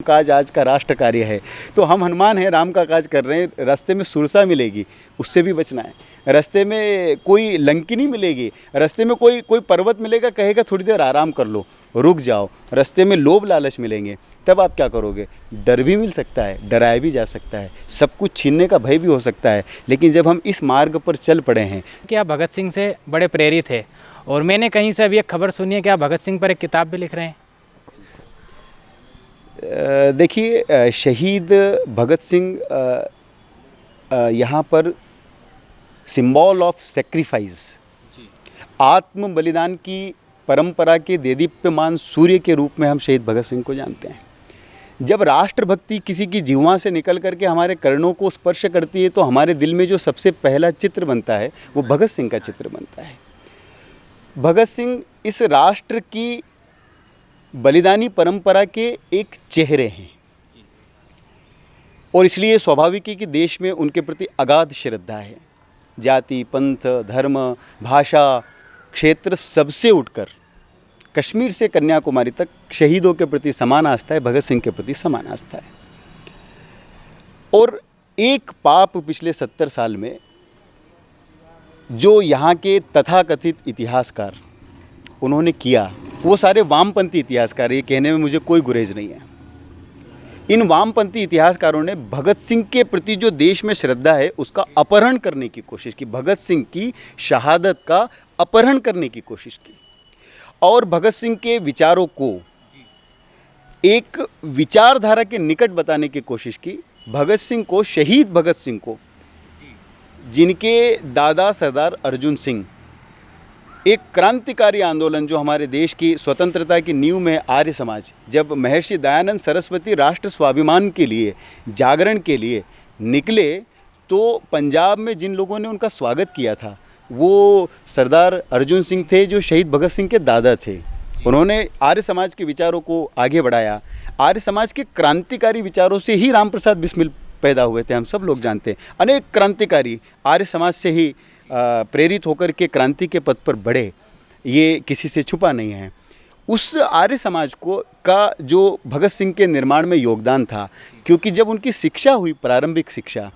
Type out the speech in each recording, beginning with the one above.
काज आज का राष्ट्र कार्य है। तो हम हनुमान हैं, राम का काज कर रहे हैं। रास्ते में सुरसा मिलेगी, उससे भी बचना है। रास्ते में कोई लंकिनी मिलेगी, रास्ते में कोई पर्वत मिलेगा, कहेगा थोड़ी देर आराम कर लो, रुक जाओ। रास्ते में लोभ लालच मिलेंगे, तब आप क्या करोगे? डर भी मिल सकता है, डराया भी जा सकता है, सब कुछ छीनने का भय भी हो सकता है। लेकिन जब हम इस मार्ग पर चल पड़े हैं। कि आप भगत सिंह से बड़े प्रेरित थे, और मैंने कहीं से अभी एक खबर सुनी है कि आप भगत सिंह पर एक किताब भी लिख रहे हैं। देखिए, शहीद भगत सिंह यहाँ पर सिंबल ऑफ सेक्रीफाइस, आत्म बलिदान की परंपरा के देदीप्यमान सूर्य के रूप में हम शहीद भगत सिंह को जानते हैं। जब राष्ट्रभक्ति किसी की जीवा से निकल करके हमारे कर्णों को स्पर्श करती है, तो हमारे दिल में जो सबसे पहला चित्र बनता है वो भगत सिंह का चित्र बनता है। भगत सिंह इस राष्ट्र की बलिदानी परंपरा के एक चेहरे हैं, और इसलिए स्वाभाविक है कि देश में उनके प्रति अगाध श्रद्धा है। जाति, पंथ, धर्म, भाषा, क्षेत्र सबसे उठकर कश्मीर से कन्याकुमारी तक शहीदों के प्रति समान आस्था है, भगत सिंह के प्रति समान आस्था है। और एक पाप पिछले 70 साल में जो यहाँ के तथाकथित इतिहासकार उन्होंने किया, वो सारे वामपंथी इतिहासकार, ये कहने में मुझे कोई गुरेज नहीं है। इन वामपंथी इतिहासकारों ने भगत सिंह के प्रति जो देश में श्रद्धा है उसका अपहरण करने की कोशिश की, भगत सिंह की शहादत का अपहरण करने की कोशिश की, और भगत सिंह के विचारों को एक विचारधारा के निकट बताने की कोशिश की। भगत सिंह को, शहीद भगत सिंह को, जिनके दादा सरदार अर्जुन सिंह एक क्रांतिकारी आंदोलन जो हमारे देश की स्वतंत्रता की नींव में आर्य समाज, जब महर्षि दयानंद सरस्वती राष्ट्र स्वाभिमान के लिए, जागरण के लिए निकले, तो पंजाब में जिन लोगों ने उनका स्वागत किया था वो सरदार अर्जुन सिंह थे, जो शहीद भगत सिंह के दादा थे। उन्होंने आर्य समाज के विचारों को आगे बढ़ाया। आर्य समाज के क्रांतिकारी विचारों से ही राम प्रसाद बिस्मिल पैदा हुए थे, हम सब लोग जानते हैं। अनेक क्रांतिकारी आर्य समाज से ही प्रेरित होकर के क्रांति के पथ पर बढ़े, ये किसी से छुपा नहीं है। उस आर्य समाज को का जो भगत सिंह के निर्माण में योगदान था, क्योंकि जब उनकी शिक्षा हुई, प्रारंभिक शिक्षा,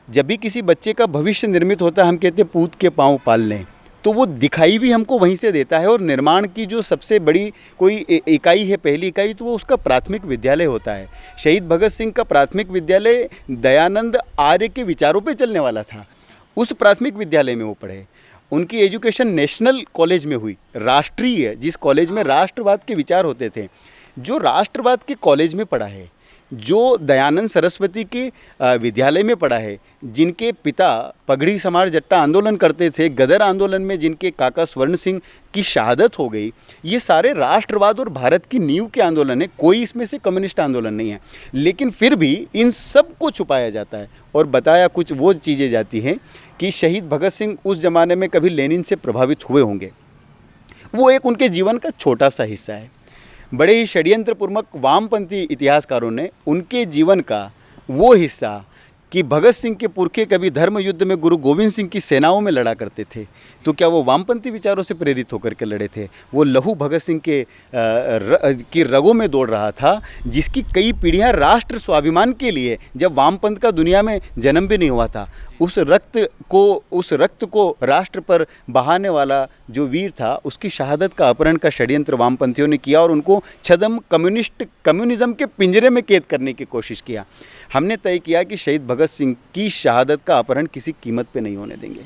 जब भी किसी बच्चे का भविष्य निर्मित होता है, हम कहते हैं पूत के पाँव पाल लें, तो वो दिखाई भी हमको वहीं से देता है। और निर्माण की जो सबसे बड़ी कोई इकाई है, पहली इकाई, तो वो उसका प्राथमिक विद्यालय होता है। शहीद भगत सिंह का प्राथमिक विद्यालय दयानंद आर्य के विचारों पे चलने वाला था। उस प्राथमिक विद्यालय में वो पढ़े। उनकी एजुकेशन नेशनल कॉलेज में हुई, राष्ट्रीय, जिस कॉलेज में राष्ट्रवाद के विचार होते थे। जो राष्ट्रवाद के कॉलेज में पढ़ा है, जो दयानंद सरस्वती के विद्यालय में पढ़ा है, जिनके पिता पगड़ी समार जट्टा आंदोलन करते थे, गदर आंदोलन में जिनके काका स्वर्ण सिंह की शहादत हो गई, ये सारे राष्ट्रवाद और भारत की नींव के आंदोलन है। कोई इसमें से कम्युनिस्ट आंदोलन नहीं है। लेकिन फिर भी इन सब को छुपाया जाता है और बताया कुछ वो चीज़ें जाती हैं कि शहीद भगत सिंह उस ज़माने में कभी लेनिन से प्रभावित हुए होंगे। वो एक उनके जीवन का छोटा सा हिस्सा है। बड़े ही षड्यंत्रपूर्वक वामपंथी इतिहासकारों ने उनके जीवन का वो हिस्सा कि भगत सिंह के पुरखे कभी धर्म युद्ध में गुरु गोविंद सिंह की सेनाओं में लड़ा करते थे, तो क्या वो वामपंथी विचारों से प्रेरित होकर के लड़े थे? वो लहू भगत सिंह के की रगों में दौड़ रहा था, जिसकी कई पीढ़ियां राष्ट्र स्वाभिमान के लिए, जब वामपंथ का दुनिया में जन्म भी नहीं हुआ था, उस रक्त को राष्ट्र पर बहाने वाला जो वीर था, उसकी शहादत का अपहरण का षड्यंत्र वामपंथियों ने किया और उनको छद्म कम्युनिज्म के पिंजरे में कैद करने की कोशिश किया। हमने तय किया कि शहीद भगत सिंह की शहादत का अपहरण किसी कीमत पे नहीं होने देंगे,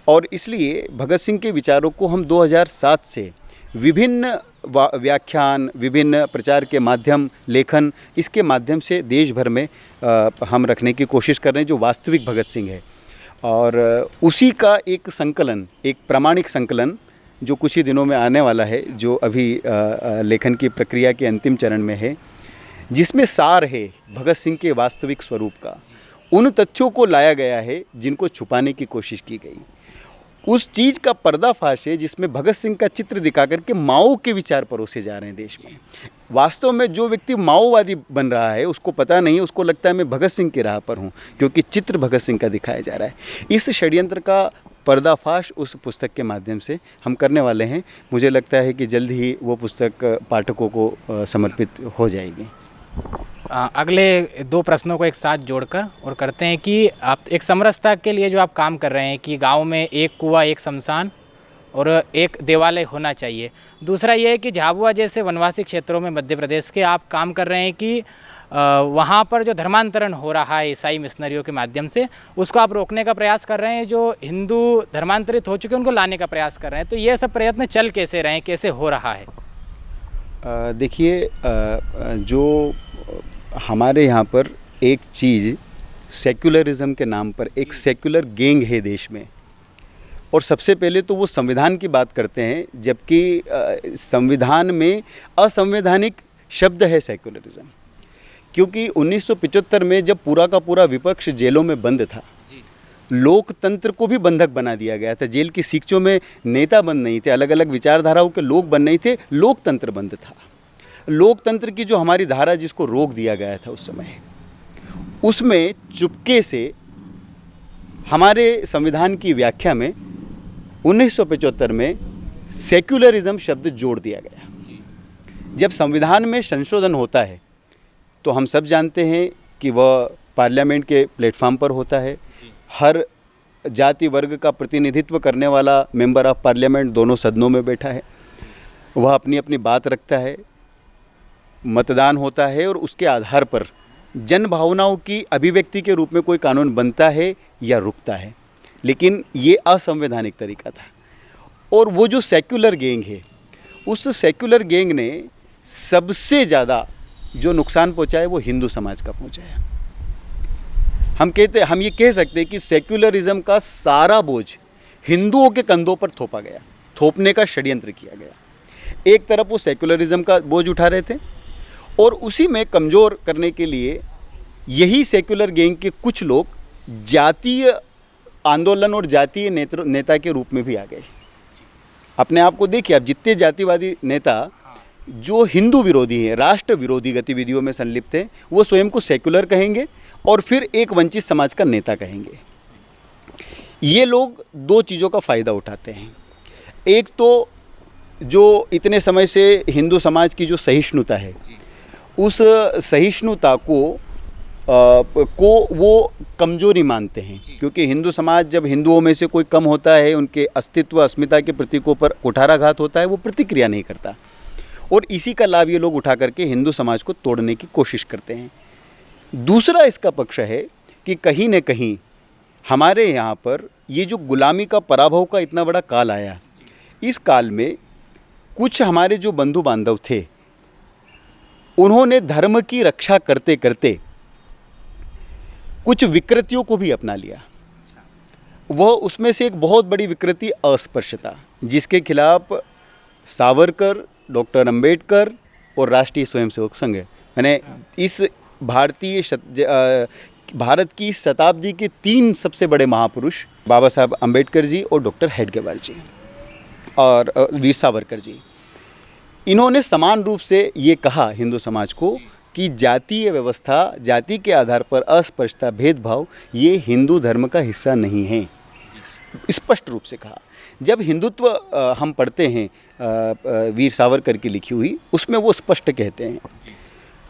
और इसलिए भगत सिंह के विचारों को हम 2007 से विभिन्न व्याख्यान, विभिन्न प्रचार के माध्यम, लेखन, इसके माध्यम से देश भर में हम रखने की कोशिश कर रहे हैं, जो वास्तविक भगत सिंह है। और उसी का एक संकलन, एक प्रामाणिक संकलन जो कुछ ही दिनों में आने वाला है, जो अभी लेखन की प्रक्रिया के अंतिम चरण में है, जिसमें सार है भगत सिंह के वास्तविक स्वरूप का। उन तथ्यों को लाया गया है जिनको छुपाने की कोशिश की गई। उस चीज़ का पर्दाफाश है जिसमें भगत सिंह का चित्र दिखा करके माओ के विचार परोसे जा रहे हैं देश में। वास्तव में जो व्यक्ति माओवादी बन रहा है उसको पता नहीं, उसको लगता है मैं भगत सिंह की राह पर हूँ, क्योंकि चित्र भगत सिंह का दिखाया जा रहा है। इस षड्यंत्र का पर्दाफाश उस पुस्तक के माध्यम से हम करने वाले हैं। मुझे लगता है कि जल्द ही वो पुस्तक पाठकों को समर्पित हो जाएगी। अगले दो प्रश्नों को एक साथ जोड़कर और करते हैं कि आप एक समरसता के लिए जो आप काम कर रहे हैं कि गांव में एक कुआं, एक शमशान और एक देवालय होना चाहिए। दूसरा ये है कि झाबुआ जैसे वनवासी क्षेत्रों में मध्य प्रदेश के आप काम कर रहे हैं कि वहाँ पर जो धर्मांतरण हो रहा है ईसाई मिशनरियों के माध्यम से, उसको आप रोकने का प्रयास कर रहे हैं। जो हिंदू धर्मांतरित हो चुके हैं उनको लाने का प्रयास कर रहे हैं। तो ये सब प्रयत्न चल कैसे रहे हैं, कैसे हो रहा है? देखिए, जो हमारे यहाँ पर एक चीज़ सेक्युलरिज्म के नाम पर एक सेक्युलर गैंग है देश में, और सबसे पहले तो वो संविधान की बात करते हैं, जबकि संविधान में असंवैधानिक शब्द है सेक्युलरिज्म। क्योंकि 1975 में जब पूरा का पूरा विपक्ष जेलों में बंद था, लोकतंत्र को भी बंधक बना दिया गया था। जेल की सीखचों में नेता बंद नहीं थे, अलग अलग विचारधाराओं के लोग बंद नहीं थे, लोकतंत्र बंद था। लोकतंत्र की जो हमारी धारा जिसको रोक दिया गया था उस समय, उसमें चुपके से हमारे संविधान की व्याख्या में 1975 में सेक्युलरिज्म शब्द जोड़ दिया गया। जब संविधान में संशोधन होता है तो हम सब जानते हैं कि वह पार्लियामेंट के प्लेटफॉर्म पर होता है। हर जाति वर्ग का प्रतिनिधित्व करने वाला मेंबर ऑफ पार्लियामेंट दोनों सदनों में बैठा है, वह अपनी अपनी बात रखता है, मतदान होता है और उसके आधार पर जन भावनाओं की अभिव्यक्ति के रूप में कोई कानून बनता है या रुकता है। लेकिन ये असंवैधानिक तरीका था। और वो जो सेक्युलर गैंग है, उस सेक्युलर गैंग ने सबसे ज़्यादा जो नुकसान पहुंचाया वो हिंदू समाज का पहुंचाया। हम ये कह सकते हैं कि सेक्युलरिज्म का सारा बोझ हिंदुओं के कंधों पर थोपा गया, थोपने का षड्यंत्र किया गया। एक तरफ वो सेक्युलरिज्म का बोझ उठा रहे थे और उसी में कमज़ोर करने के लिए यही सेक्युलर गैंग के कुछ लोग जातीय आंदोलन और जातीय नेता के रूप में भी आ गए। अपने आप को देखिए, आप जितने जातिवादी नेता जो हिंदू विरोधी हैं, राष्ट्र विरोधी गतिविधियों में संलिप्त हैं, वो स्वयं को सेक्युलर कहेंगे और फिर एक वंचित समाज का नेता कहेंगे। ये लोग दो चीज़ों का फ़ायदा उठाते हैं। एक तो जो इतने समय से हिंदू समाज की जो सहिष्णुता है, उस सहिष्णुता को वो कमजोरी मानते हैं। क्योंकि हिंदू समाज जब हिंदुओं में से कोई कम होता है, उनके अस्तित्व अस्मिता के प्रतीकों पर कुठाराघात होता है, वो प्रतिक्रिया नहीं करता। और इसी का लाभ ये लोग उठा करके हिंदू समाज को तोड़ने की कोशिश करते हैं। दूसरा इसका पक्ष है कि कहीं न कहीं हमारे यहाँ पर ये जो गुलामी का पराभव का इतना बड़ा काल आया, इस काल में कुछ हमारे जो बंधु बांधव थे, उन्होंने धर्म की रक्षा करते करते कुछ विकृतियों को भी अपना लिया। वह उसमें से एक बहुत बड़ी विकृति अस्पृश्यता, जिसके खिलाफ सावरकर, डॉक्टर अंबेडकर और राष्ट्रीय स्वयंसेवक संघ, यानी इस भारत की शताब्दी के 3 सबसे बड़े महापुरुष बाबा साहब अंबेडकर जी और डॉक्टर हेडगेवार जी और वीर सावरकर जी, इन्होंने समान रूप से ये कहा हिंदू समाज को कि जातीय व्यवस्था, जाति के आधार पर अस्पृश्यता, भेदभाव, ये हिंदू धर्म का हिस्सा नहीं है। स्पष्ट रूप से कहा। जब हिंदुत्व हम पढ़ते हैं वीर सावरकर की लिखी हुई, उसमें वो स्पष्ट कहते हैं,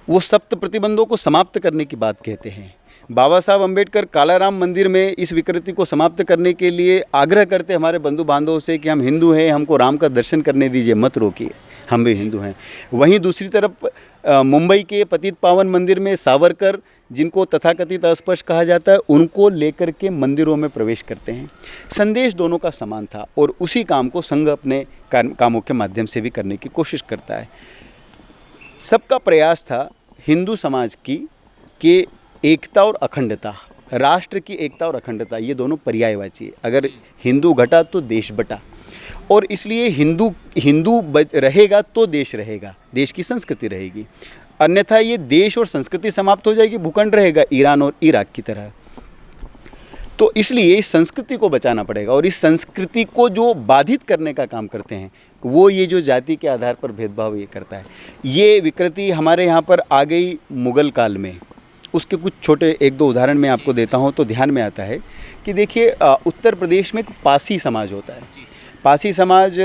वो सप्त प्रतिबंधों को समाप्त करने की बात कहते हैं। बाबा साहब अंबेडकर कालाराम मंदिर में इस विकृति को समाप्त करने के लिए आग्रह करते हमारे बंधु बांधवों से कि हम हिंदू हैं, हमको राम का दर्शन करने दीजिए, मत रोकिए, हम भी हिंदू हैं। वहीं दूसरी तरफ मुंबई के पतित पावन मंदिर में सावरकर, जिनको तथाकथित अस्पृश्य कहा जाता है, उनको लेकर के मंदिरों में प्रवेश करते हैं। संदेश दोनों का समान था और उसी काम को संघ अपने कामों के माध्यम से भी करने की कोशिश करता है। सबका प्रयास था हिंदू समाज की एकता और अखंडता, राष्ट्र की एकता और अखंडता, ये दोनों पर्यायवाची है। अगर हिंदू घटा तो देश बटा, और इसलिए हिंदू रहेगा तो देश रहेगा, देश की संस्कृति रहेगी। अन्यथा ये देश और संस्कृति समाप्त हो जाएगी, भूखंड रहेगा ईरान और इराक की तरह। तो इसलिए इस संस्कृति को बचाना पड़ेगा, और इस संस्कृति को जो बाधित करने का काम करते हैं वो ये जो जाति के आधार पर भेदभाव ये करता है। ये विकृति हमारे यहाँ पर आ गई मुग़ल काल में। उसके कुछ छोटे 1-2 उदाहरण मैं आपको देता हूँ तो ध्यान में आता है कि देखिए, उत्तर प्रदेश में एक पासी समाज होता है। पासी समाज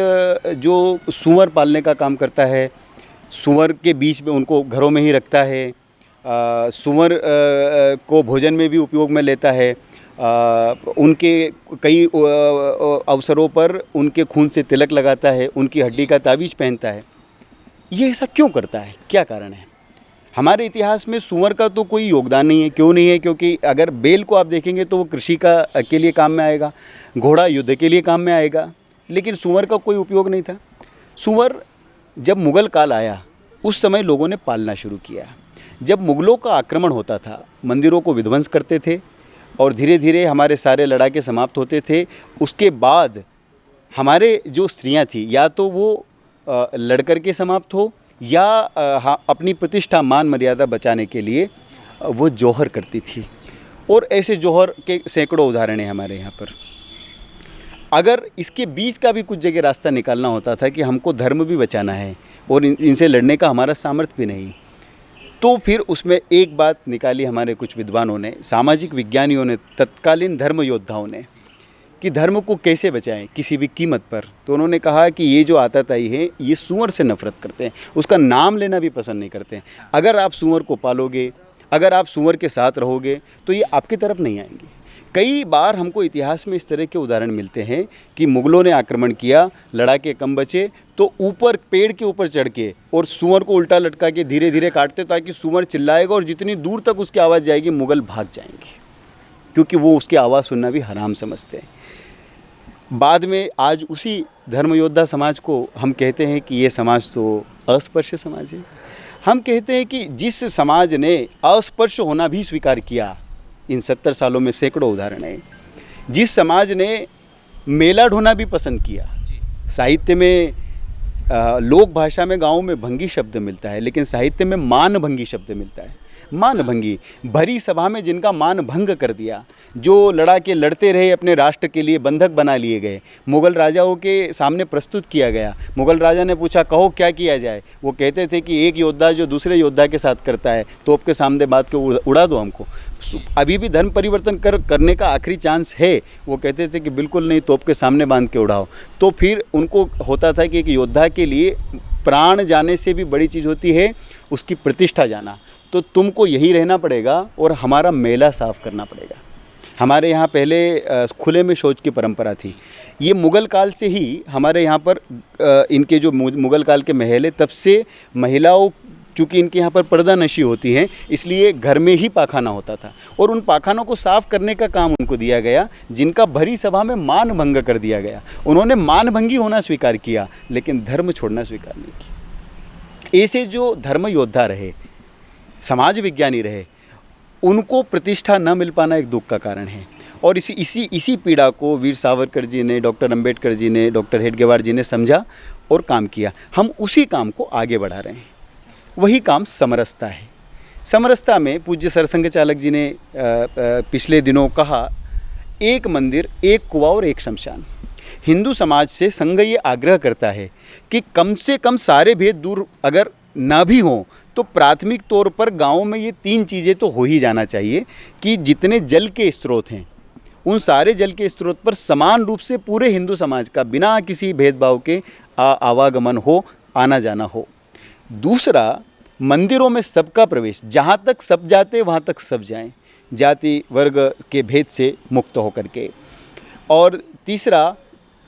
जो सूअर पालने का काम करता है, सूअर के बीच में उनको घरों में ही रखता है, सुअर को भोजन में भी उपयोग में लेता है। उनके कई अवसरों पर उनके खून से तिलक लगाता है, उनकी हड्डी का तावीज़ पहनता है। ये ऐसा क्यों करता है, क्या कारण है? हमारे इतिहास में सुअर का तो कोई योगदान नहीं है। क्यों नहीं है? क्योंकि अगर बैल को आप देखेंगे तो वो कृषि के लिए काम में आएगा, घोड़ा युद्ध के लिए काम में आएगा, लेकिन सुअर का कोई उपयोग नहीं था। सुअर जब मुग़ल काल आया उस समय लोगों ने पालना शुरू किया। जब मुग़लों का आक्रमण होता था, मंदिरों को विध्वंस करते थे और धीरे धीरे हमारे सारे लड़ाके समाप्त होते थे। उसके बाद हमारे जो स्त्रियां थी, या तो वो लड़ कर के समाप्त हो या अपनी प्रतिष्ठा मान मर्यादा बचाने के लिए वो जौहर करती थी। और ऐसे जौहर के सैकड़ों उदाहरण हैं हमारे यहाँ पर। अगर इसके बीच का भी कुछ जगह रास्ता निकालना होता था कि हमको धर्म भी बचाना है और इनसे लड़ने का हमारा सामर्थ्य भी नहीं, तो फिर उसमें एक बात निकाली हमारे कुछ विद्वानों ने, सामाजिक विज्ञानियों ने, तत्कालीन धर्म योद्धाओं ने, कि धर्म को कैसे बचाएं किसी भी कीमत पर। तो उन्होंने कहा कि ये जो आताताई है ये सुअर से नफरत करते हैं, उसका नाम लेना भी पसंद नहीं करते हैं। अगर आप सुअर को पालोगे, अगर आप सुअर के साथ रहोगे तो ये आपकी तरफ नहीं आएंगे। कई बार हमको इतिहास में इस तरह के उदाहरण मिलते हैं कि मुग़लों ने आक्रमण किया, लड़ाके कम बचे तो ऊपर पेड़ के ऊपर चढ़ के और सुअर को उल्टा लटका के धीरे धीरे काटते ताकि सुअर चिल्लाएगा और जितनी दूर तक उसकी आवाज़ जाएगी मुग़ल भाग जाएंगे, क्योंकि वो उसकी आवाज़ सुनना भी हराम समझते हैं। बाद में आज उसी धर्म योद्धा समाज को हम कहते हैं कि ये समाज तो अस्पृश्य समाज है। हम कहते हैं कि जिस समाज ने अस्पृश्य होना भी स्वीकार किया, इन 70 सालों में सैकड़ों उदाहरण हैं। जिस समाज ने मेला ढोना भी पसंद किया, साहित्य में लोक भाषा में गाँव में भंगी शब्द मिलता है, लेकिन साहित्य में मान भंगी शब्द मिलता है। मान भंगी, भरी सभा में जिनका मान भंग कर दिया, जो लड़ाके लड़ते रहे, अपने राष्ट्र के लिए बंधक बना लिए गए, मुग़ल राजाओं के सामने प्रस्तुत किया गया। मुग़ल राजा ने पूछा कहो क्या किया जाए, वो कहते थे कि एक योद्धा जो दूसरे योद्धा के साथ करता है, तोप के सामने बात के उड़ा दो हमको। अभी भी धर्म परिवर्तन करने का आखिरी चांस है। वो कहते थे कि बिल्कुल नहीं, तोप के सामने बांध के उड़ाओ। तो फिर उनको होता था कि एक योद्धा के लिए प्राण जाने से भी बड़ी चीज़ होती है उसकी प्रतिष्ठा जाना। तो तुमको यही रहना पड़ेगा और हमारा मेला साफ करना पड़ेगा। हमारे यहाँ पहले खुले में शौच की परंपरा थी। ये मुग़ल काल से ही हमारे यहाँ पर इनके जो मुग़ल काल के महल है, तब से महिलाओं, चूँकि इनके यहाँ पर पर्दा नशी होती है, इसलिए घर में ही पाखाना होता था और उन पाखानों को साफ़ करने का काम उनको दिया गया, जिनका भरी सभा में मान भंग कर दिया गया। उन्होंने मान भंगी होना स्वीकार किया, लेकिन धर्म छोड़ना स्वीकार नहीं किया। ऐसे जो धर्म योद्धा रहे, समाज विज्ञानी रहे, उनको प्रतिष्ठा न मिल पाना एक दुख का कारण है। और इसी पीड़ा को वीर सावरकर जी ने, डॉक्टर अंबेडकर जी ने, डॉक्टर हेडगेवार जी ने समझा और काम किया। हम उसी काम को आगे बढ़ा रहे हैं। वही काम समरसता है। समरसता में पूज्य सरसंघ चालक जी ने पिछले दिनों कहा, एक मंदिर, एक कुआं और एक शमशान। हिंदू समाज से संघ ये आग्रह करता है कि कम से कम सारे भेद दूर अगर ना भी हों तो प्राथमिक तौर पर गाँव में ये 3 चीज़ें तो हो ही जाना चाहिए कि जितने जल के स्रोत हैं उन सारे जल के स्रोत पर समान रूप से पूरे हिंदू समाज का बिना किसी भेदभाव के आवागमन हो, आना जाना हो। दूसरा, मंदिरों में सबका प्रवेश, जहाँ तक सब जाते वहाँ तक सब जाएं, जाति वर्ग के भेद से मुक्त होकर के। और तीसरा,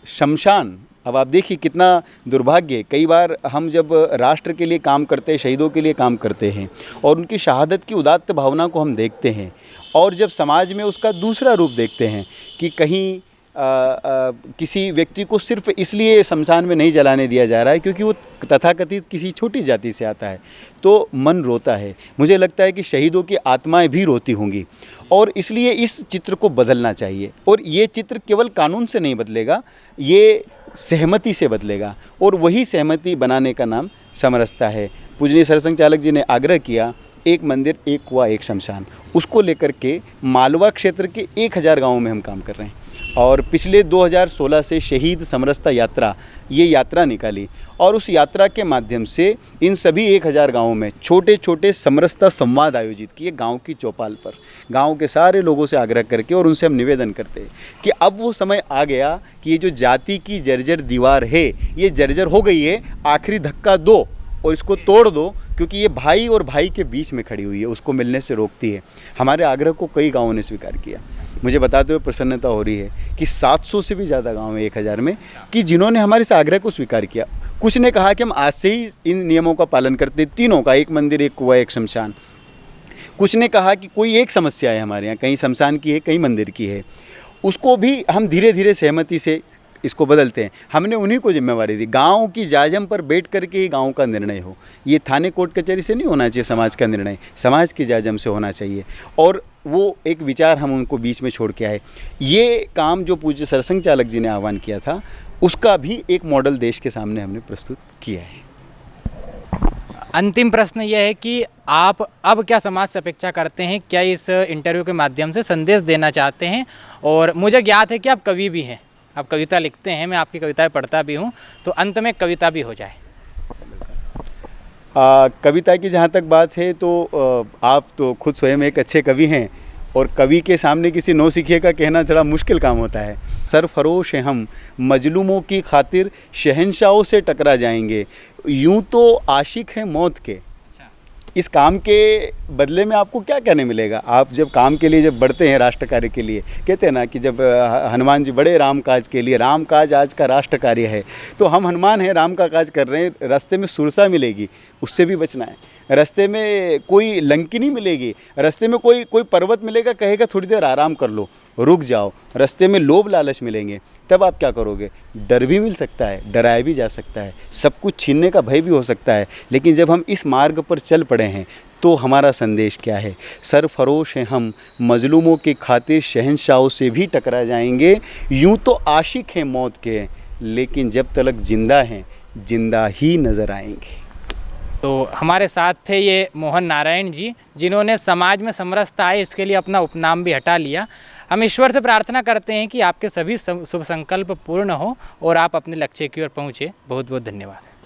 शमशान। अब आप देखिए कितना दुर्भाग्य है, कई बार हम जब राष्ट्र के लिए काम करते हैं, शहीदों के लिए काम करते हैं और उनकी शहादत की उदात्त भावना को हम देखते हैं, और जब समाज में उसका दूसरा रूप देखते हैं कि कहीं किसी व्यक्ति को सिर्फ इसलिए शमशान में नहीं जलाने दिया जा रहा है क्योंकि वो तथाकथित किसी छोटी जाति से आता है, तो मन रोता है। मुझे लगता है कि शहीदों की आत्माएं भी रोती होंगी और इसलिए इस चित्र को बदलना चाहिए। और ये चित्र केवल कानून से नहीं बदलेगा, ये सहमति से बदलेगा, और वही सहमति बनाने का नाम समरसता है। पूजनीय सरसंघ चालक जी ने आग्रह किया, एक मंदिर, एक कुआं, एक शमशान। उसको लेकर के मालवा क्षेत्र के 1000 गाँवों में हम काम कर रहे हैं और पिछले 2016 से शहीद समरसता यात्रा, ये यात्रा निकाली और उस यात्रा के माध्यम से इन सभी 1000 गाँवों में छोटे छोटे समरसता संवाद आयोजित किए गांव की चौपाल पर, गांव के सारे लोगों से आग्रह करके। और उनसे हम निवेदन करते हैं कि अब वो समय आ गया कि ये जो जाति की जर्जर दीवार है ये जर्जर हो गई है, आखिरी धक्का दो और इसको तोड़ दो, क्योंकि ये भाई और भाई के बीच में खड़ी हुई है, उसको मिलने से रोकती है। हमारे आग्रह को कई गाँवों ने स्वीकार किया। मुझे बताते हुए प्रसन्नता हो रही है कि 700 से भी ज़्यादा गाँव हैं 1000 में कि जिन्होंने हमारे इस आग्रह को स्वीकार किया। कुछ ने कहा कि हम आज से ही इन नियमों का पालन करते, तीनों का, एक मंदिर, एक कुआं, एक शमशान। कुछ ने कहा कि कोई एक समस्या है हमारे यहाँ, कहीं शमशान की है, कहीं मंदिर की है, उसको भी हम धीरे धीरे सहमति से इसको बदलते हैं। हमने उन्हीं को जिम्मेवारी दी। गांव की जाजम पर बैठ करके ही गांव का निर्णय हो, ये थाने कोर्ट कचहरी से नहीं होना चाहिए। समाज का निर्णय समाज की जाजम से होना चाहिए, और वो एक विचार हम उनको बीच में छोड़ के आए। ये काम जो पूज्य सरसंघ चालक जी ने आह्वान किया था, उसका भी एक मॉडल देश के सामने हमने प्रस्तुत किया है। अंतिम प्रश्न यह है कि आप अब क्या समाज से अपेक्षा करते हैं, क्या इस इंटरव्यू के माध्यम से संदेश देना चाहते हैं? और मुझे ज्ञात है कि आप कवि भी हैं, आप कविता लिखते हैं, मैं आपकी कविताएं पढ़ता भी हूं, तो अंत में कविता भी हो जाए। कविता की जहाँ तक बात है तो आप तो खुद स्वयं एक अच्छे कवि हैं, और कवि के सामने किसी नौसिखिए का कहना थोड़ा मुश्किल काम होता है। सरफरोश हैं हम, मजलूमों की खातिर शहंशाहों से टकरा जाएंगे, यूं तो आशिक हैं मौत के। इस काम के बदले में आपको क्या कहने मिलेगा? आप जब काम के लिए जब बढ़ते हैं, राष्ट्र कार्य के लिए, कहते हैं ना कि जब हनुमान जी बड़े राम काज के लिए, राम काज आज का राष्ट्र कार्य है, तो हम हनुमान हैं, राम का काज कर रहे हैं। रास्ते में सुरसा मिलेगी, उससे भी बचना है। रास्ते में कोई लंकिनी मिलेगी, रास्ते में कोई पर्वत मिलेगा, कहेगा थोड़ी देर आराम कर लो, रुक जाओ। रास्ते में लोभ लालच मिलेंगे, तब आप क्या करोगे? डर भी मिल सकता है, डराया भी जा सकता है, सब कुछ छीनने का भय भी हो सकता है। लेकिन जब हम इस मार्ग पर चल पड़े हैं, तो हमारा संदेश क्या है? सरफरोश हैं हम, मजलूमों की खातिर शहंशाहों से भी टकरा जाएंगे, यूं तो आशिक हैं मौत के, लेकिन जब तक जिंदा हैं, जिंदा ही नज़र आएंगे। तो हमारे साथ थे ये मोहन नारायण जी, जिन्होंने समाज में समरसता आए इसके लिए अपना उपनाम भी हटा लिया। हम ईश्वर से प्रार्थना करते हैं कि आपके सभी शुभ संकल्प पूर्ण हो और आप अपने लक्ष्य की ओर पहुँचे। बहुत बहुत धन्यवाद।